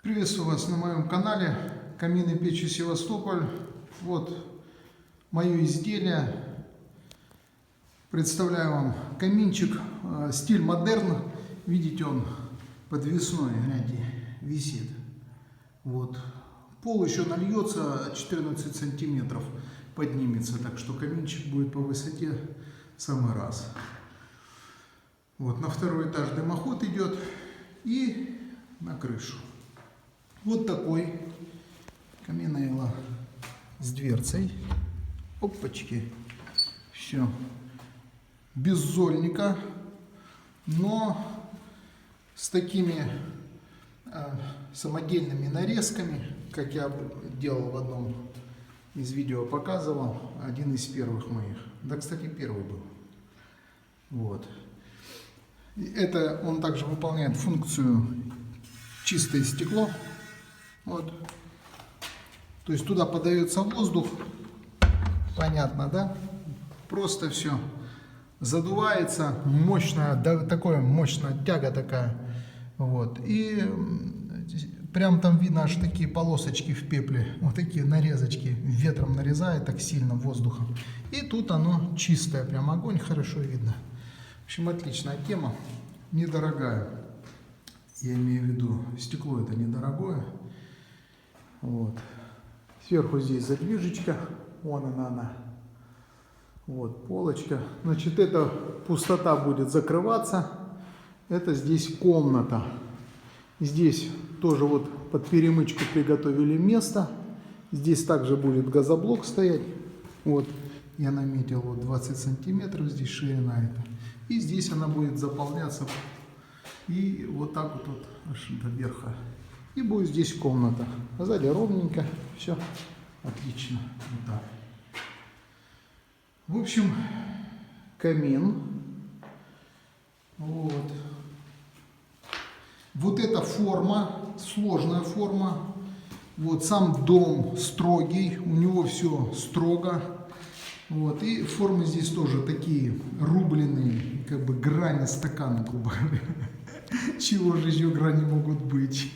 Приветствую вас на моем канале Камин и печи Севастополь. Вот мое изделие. Представляю вам каминчик, стиль модерн. Видите, он подвесной, гляньте, висит. Вот. Пол еще нальется, 14 сантиметров поднимется, так что каминчик будет по высоте в самый раз. Вот, на второй этаж дымоход идет и на крышу. Вот такой камин с дверцей. Опачки. Все. Без зольника, но с такими самодельными нарезками, как я делал в одном из видео, показывал, один из первых моих. Да, кстати, первый был. Вот. Это он также выполняет функцию чистое стекло. Вот. То есть туда подается воздух. Понятно, да? Просто все задувается, мощная, да, такое мощная тяга такая. Вот. И прям там видно аж такие полосочки в пепле. Вот такие нарезочки. Ветром нарезает так сильно воздухом. И тут оно чистое. Прям огонь хорошо видно. В общем, отличная тема. Недорогая. Я имею в виду, стекло это недорогое. Вот. Сверху здесь задвижечка. Вон она. Вот полочка. Значит, эта пустота будет закрываться. Это здесь комната. Здесь тоже вот под перемычку приготовили место. Здесь также будет газоблок стоять. Вот я наметил вот 20 сантиметров. Здесь ширина это. И здесь она будет заполняться. И вот так вот аж до верха. И будет здесь комната. А сзади ровненько. Все отлично. Вот так. В общем, камин. Вот. Вот эта форма, сложная форма. Вот сам дом строгий, у него все строго. Вот. И формы здесь тоже такие рубленые, как бы грани стакана, грубо говоря. Чего же еще грани могут быть?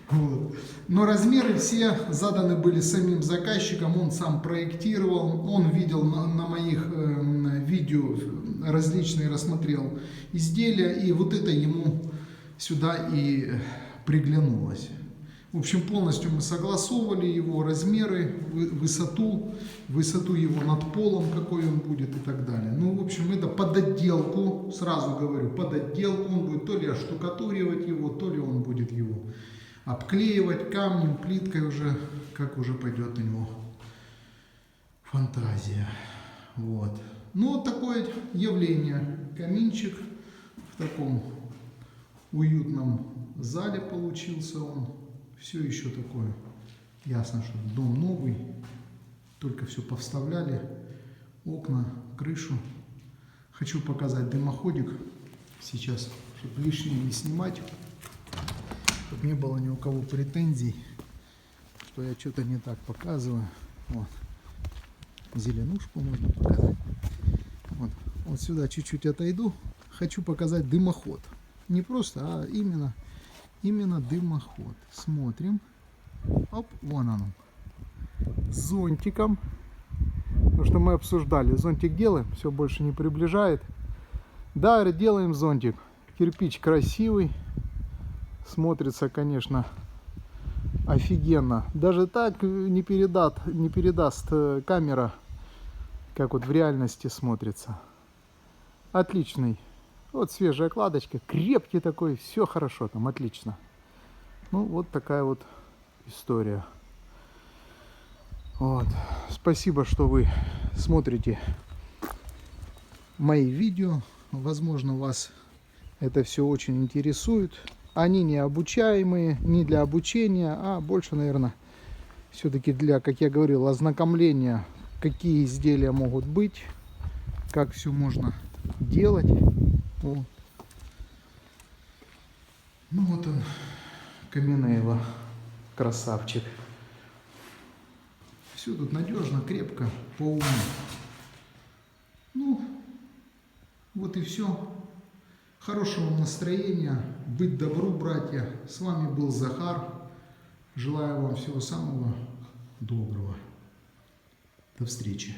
Вот. Но размеры все заданы были самим заказчиком, он сам проектировал, он видел на моих видео различные, рассмотрел изделия, и вот это ему сюда и приглянулось. В общем, полностью мы согласовывали его размеры, высоту его над полом, какой он будет и так далее. Ну, в общем, это под отделку, сразу говорю, под отделку. Он будет то ли оштукатуривать его, то ли он будет его обклеивать камнем, плиткой уже, как уже пойдет у него фантазия. Вот. Ну, вот такое явление. Каминчик в таком уютном зале получился он. Все еще такое. Ясно, что дом новый. Только все повставляли. Окна, крышу. Хочу показать дымоходик. Сейчас, чтобы лишнее не снимать. Чтобы не было ни у кого претензий, что я что-то не так показываю. Вот. Зеленушку можно показать. Вот сюда чуть-чуть отойду. Хочу показать дымоход. Не просто, а именно дымоход. Смотрим. Оп, вон оно. С зонтиком. Потому что мы обсуждали. Зонтик делаем, все больше не приближает. Да, делаем зонтик. Кирпич красивый. Смотрится, конечно, офигенно. Даже так не передаст камера, как вот в реальности смотрится. Отличный. Вот свежая кладочка, крепкий такой, все хорошо там, отлично. Ну, вот такая вот история. Вот. Спасибо, что вы смотрите мои видео. Возможно, вас это все очень интересует. Они не обучаемые, не для обучения, а больше, наверное, все-таки для, как я говорил, ознакомления, какие изделия могут быть, как все можно делать. Вот. Ну вот он, Каминейло, красавчик. Все тут надежно, крепко, по уму. Ну, вот и все. Хорошего настроения. быть добру, братья. С вами был Захар. Желаю вам всего самого доброго. До встречи.